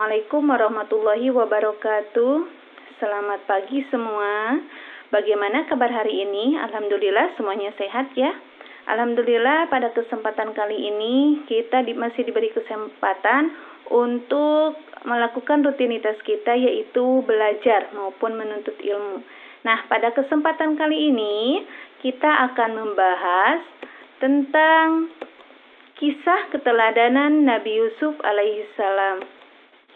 Assalamualaikum warahmatullahi wabarakatuh. Selamat pagi semua. Bagaimana kabar hari ini? Alhamdulillah semuanya sehat ya. Alhamdulillah pada kesempatan kali ini kita masih diberi kesempatan untuk melakukan rutinitas kita, yaitu belajar maupun menuntut ilmu. Nah, pada kesempatan kali ini kita akan membahas tentang kisah keteladanan Nabi Yusuf alaihissalam.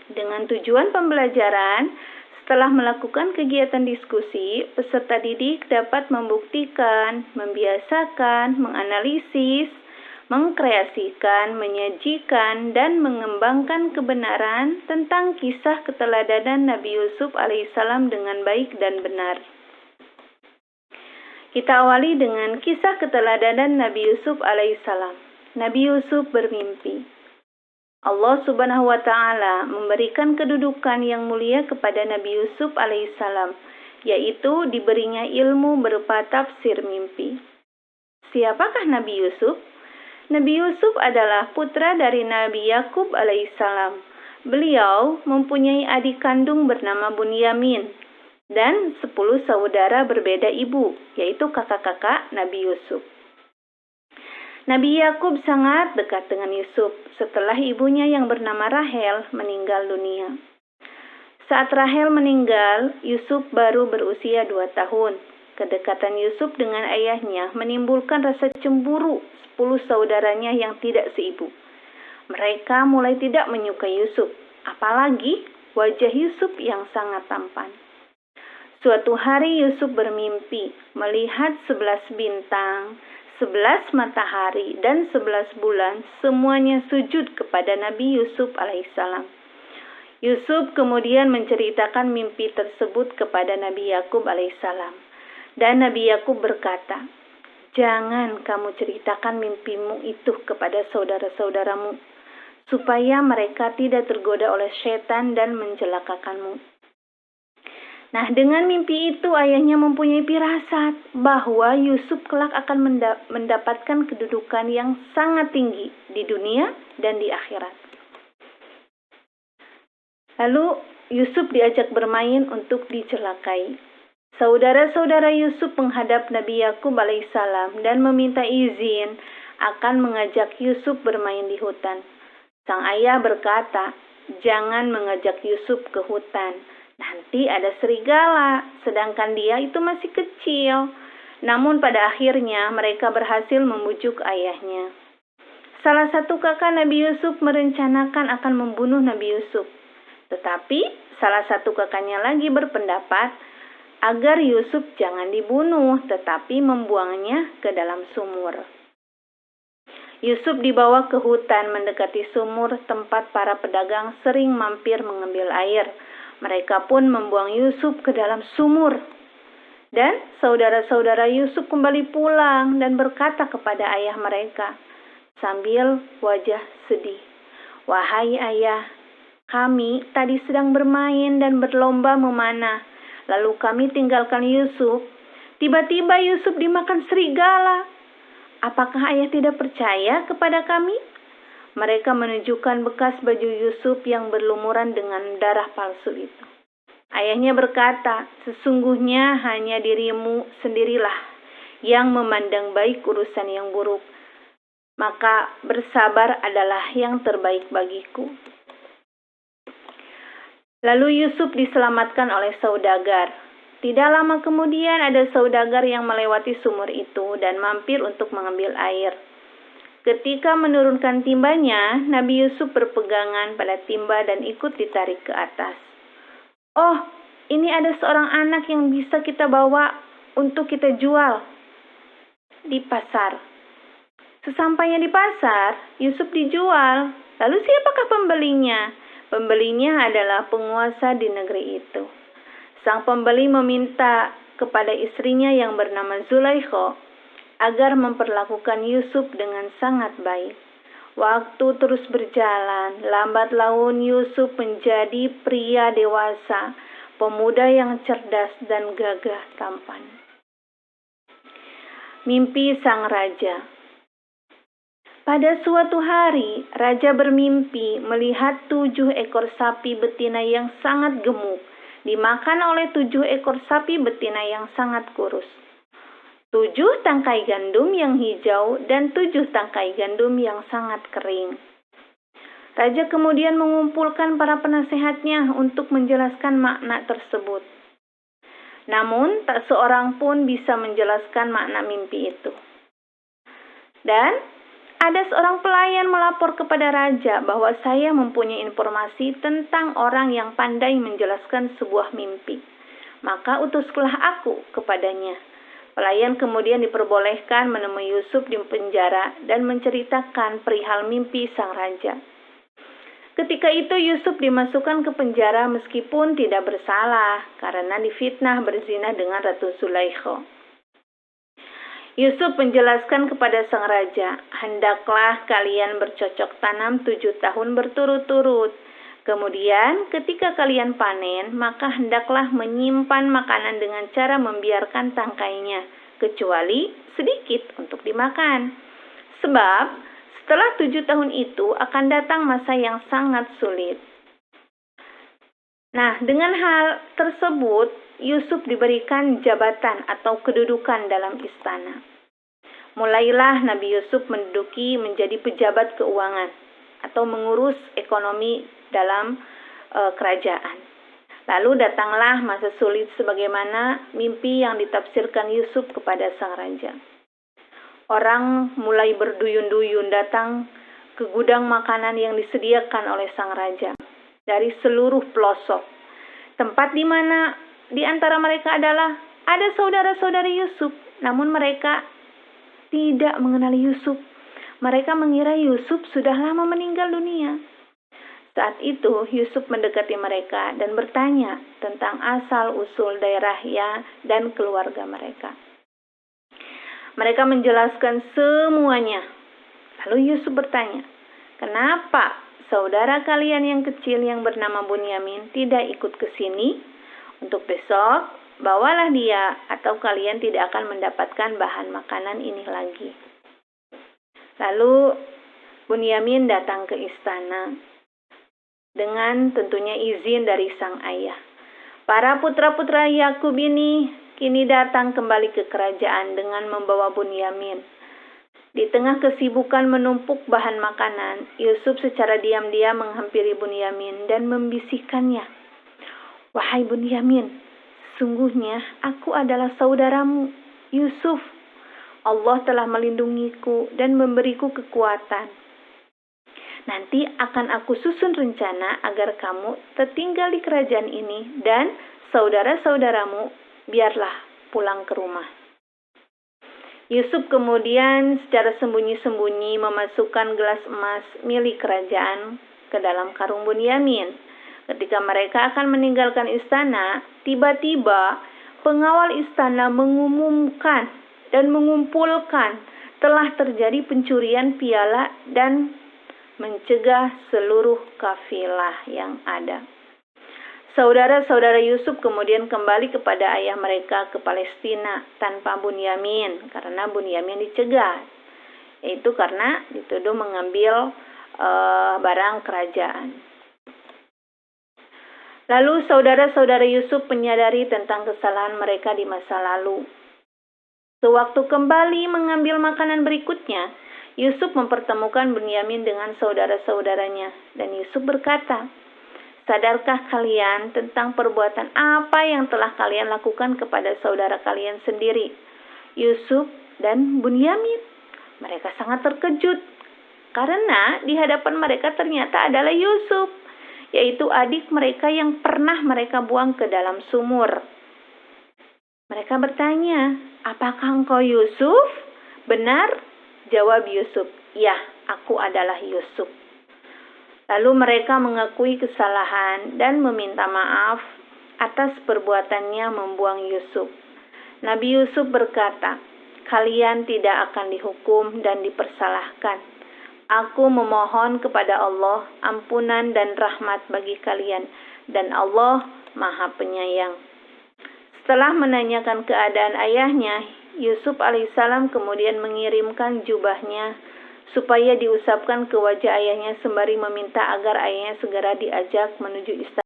Dengan tujuan pembelajaran, setelah melakukan kegiatan diskusi, peserta didik dapat membuktikan, membiasakan, menganalisis, mengkreasikan, menyajikan, dan mengembangkan kebenaran tentang kisah keteladanan Nabi Yusuf alaihissalam dengan baik dan benar. Kita awali dengan kisah keteladanan Nabi Yusuf alaihissalam. Nabi Yusuf bermimpi. Allah Subhanahu wa Ta'ala memberikan kedudukan yang mulia kepada Nabi Yusuf alaihissalam, yaitu diberinya ilmu berupa tafsir mimpi. Siapakah Nabi Yusuf? Nabi Yusuf adalah putra dari Nabi Yakub alaihissalam. Beliau mempunyai adik kandung bernama Bunyamin dan 10 saudara berbeda ibu, yaitu kakak-kakak Nabi Yusuf. Nabi Yakub sangat dekat dengan Yusuf setelah ibunya yang bernama Rahel meninggal dunia. Saat Rahel meninggal, Yusuf baru berusia 2 tahun. Kedekatan Yusuf dengan ayahnya menimbulkan rasa cemburu 10 saudaranya yang tidak seibu. Mereka mulai tidak menyukai Yusuf, apalagi wajah Yusuf yang sangat tampan. Suatu hari Yusuf bermimpi melihat 11 bintang, 11 matahari, dan 11 bulan, semuanya sujud kepada Nabi Yusuf alaihissalam. Yusuf kemudian menceritakan mimpi tersebut kepada Nabi Yakub alaihissalam. Dan Nabi Yakub berkata, "Jangan kamu ceritakan mimpimu itu kepada saudara-saudaramu, supaya mereka tidak tergoda oleh setan dan mencelakakanmu." Nah, dengan mimpi itu ayahnya mempunyai firasat bahwa Yusuf kelak akan mendapatkan kedudukan yang sangat tinggi di dunia dan di akhirat. Lalu Yusuf diajak bermain untuk dicelakai. Saudara-saudara Yusuf menghadap Nabi Yakub alaihissalam dan meminta izin akan mengajak Yusuf bermain di hutan. Sang ayah berkata, "Jangan mengajak Yusuf ke hutan. Nanti ada serigala, sedangkan dia itu masih kecil." Namun pada akhirnya mereka berhasil membujuk ayahnya. Salah satu kakak Nabi Yusuf merencanakan akan membunuh Nabi Yusuf. Tetapi salah satu kakaknya lagi berpendapat agar Yusuf jangan dibunuh, tetapi membuangnya ke dalam sumur. Yusuf dibawa ke hutan mendekati sumur tempat para pedagang sering mampir mengambil air. Mereka pun membuang Yusuf ke dalam sumur. Dan saudara-saudara Yusuf kembali pulang dan berkata kepada ayah mereka sambil wajah sedih, "Wahai ayah, kami tadi sedang bermain dan berlomba memanah. Lalu kami tinggalkan Yusuf. Tiba-tiba Yusuf dimakan serigala. Apakah ayah tidak percaya kepada kami?" Mereka menunjukkan bekas baju Yusuf yang berlumuran dengan darah palsu itu. Ayahnya berkata, "Sesungguhnya hanya dirimu sendirilah yang memandang baik urusan yang buruk. Maka bersabar adalah yang terbaik bagiku." Lalu Yusuf diselamatkan oleh saudagar. Tidak lama kemudian ada saudagar yang melewati sumur itu dan mampir untuk mengambil air. Ketika menurunkan timbanya, Nabi Yusuf berpegangan pada timba dan ikut ditarik ke atas. "Oh, ini ada seorang anak yang bisa kita bawa untuk kita jual di pasar." Sesampainya di pasar, Yusuf dijual. Lalu siapakah pembelinya? Pembelinya adalah penguasa di negeri itu. Sang pembeli meminta kepada istrinya yang bernama Zulaikha agar memperlakukan Yusuf dengan sangat baik. Waktu terus berjalan, lambat laun Yusuf menjadi pria dewasa, pemuda yang cerdas dan gagah tampan. Mimpi sang raja. Pada suatu hari, raja bermimpi melihat 7 ekor sapi betina yang sangat gemuk, dimakan oleh 7 ekor sapi betina yang sangat kurus. 7 tangkai gandum yang hijau dan 7 tangkai gandum yang sangat kering. Raja kemudian mengumpulkan para penasehatnya untuk menjelaskan makna tersebut. Namun, tak seorang pun bisa menjelaskan makna mimpi itu. Dan ada seorang pelayan melapor kepada raja bahwa saya mempunyai informasi tentang orang yang pandai menjelaskan sebuah mimpi. Maka utuslah aku kepadanya. Pelayan kemudian diperbolehkan menemui Yusuf di penjara dan menceritakan perihal mimpi sang raja. Ketika itu Yusuf dimasukkan ke penjara meskipun tidak bersalah karena difitnah berzina dengan Ratu Zulaikha. Yusuf menjelaskan kepada sang raja, hendaklah kalian bercocok tanam 7 tahun berturut-turut. Kemudian ketika kalian panen, maka hendaklah menyimpan makanan dengan cara membiarkan tangkainya, kecuali sedikit untuk dimakan. Sebab setelah 7 tahun itu akan datang masa yang sangat sulit. Nah, dengan hal tersebut, Yusuf diberikan jabatan atau kedudukan dalam istana. Mulailah Nabi Yusuf menjadi pejabat keuangan atau mengurus ekonomi dalam kerajaan. Lalu datanglah masa sulit sebagaimana mimpi yang ditafsirkan Yusuf kepada sang raja. Orang mulai berduyun-duyun datang ke gudang makanan yang disediakan oleh sang raja dari seluruh pelosok. Tempat di mana di antara mereka adalah ada saudara-saudari Yusuf, namun mereka tidak mengenali Yusuf. Mereka mengira Yusuf sudah lama meninggal dunia. Saat itu Yusuf mendekati mereka dan bertanya tentang asal-usul daerahnya dan keluarga mereka. Mereka menjelaskan semuanya. Lalu Yusuf bertanya, kenapa saudara kalian yang kecil yang bernama Bunyamin tidak ikut ke sini? Untuk besok, bawalah dia atau kalian tidak akan mendapatkan bahan makanan ini lagi. Lalu Bunyamin datang ke istana dengan tentunya izin dari sang ayah. Para putra-putra Yakub ini kini datang kembali ke kerajaan dengan membawa Bunyamin. Di tengah kesibukan menumpuk bahan makanan, Yusuf secara diam-diam menghampiri Bunyamin dan membisikkannya, "Wahai Bunyamin, sungguhnya aku adalah saudaramu, Yusuf. Allah telah melindungiku dan memberiku kekuatan. Nanti akan aku susun rencana agar kamu tertinggal di kerajaan ini dan saudara-saudaramu biarlah pulang ke rumah." Yusuf kemudian secara sembunyi-sembunyi memasukkan gelas emas milik kerajaan ke dalam karung Bunyamin. Ketika mereka akan meninggalkan istana, tiba-tiba pengawal istana mengumumkan dan mengumpulkan telah terjadi pencurian piala dan mencegah seluruh kafilah yang ada. Saudara-saudara Yusuf kemudian kembali kepada ayah mereka ke Palestina tanpa Bunyamin karena Bunyamin dicegah. Itu karena dituduh mengambil barang kerajaan. Lalu saudara-saudara Yusuf menyadari tentang kesalahan mereka di masa lalu. Sewaktu kembali mengambil makanan berikutnya, Yusuf mempertemukan Bunyamin dengan saudara-saudaranya dan Yusuf berkata, "Sadarkah kalian tentang perbuatan apa yang telah kalian lakukan kepada saudara kalian sendiri, Yusuf dan Bunyamin?" Mereka sangat terkejut karena di hadapan mereka ternyata adalah Yusuf, yaitu adik mereka yang pernah mereka buang ke dalam sumur. Mereka bertanya, "Apakah engkau Yusuf?" "Benar," jawab Yusuf, "Ya, aku adalah Yusuf." Lalu mereka mengakui kesalahan dan meminta maaf atas perbuatannya membuang Yusuf. Nabi Yusuf berkata, "Kalian tidak akan dihukum dan dipersalahkan. Aku memohon kepada Allah ampunan dan rahmat bagi kalian, dan Allah Maha Penyayang." Setelah menanyakan keadaan ayahnya, Yusuf alaihissalam kemudian mengirimkan jubahnya, supaya diusapkan ke wajah ayahnya sembari meminta agar ayahnya segera diajak menuju istana.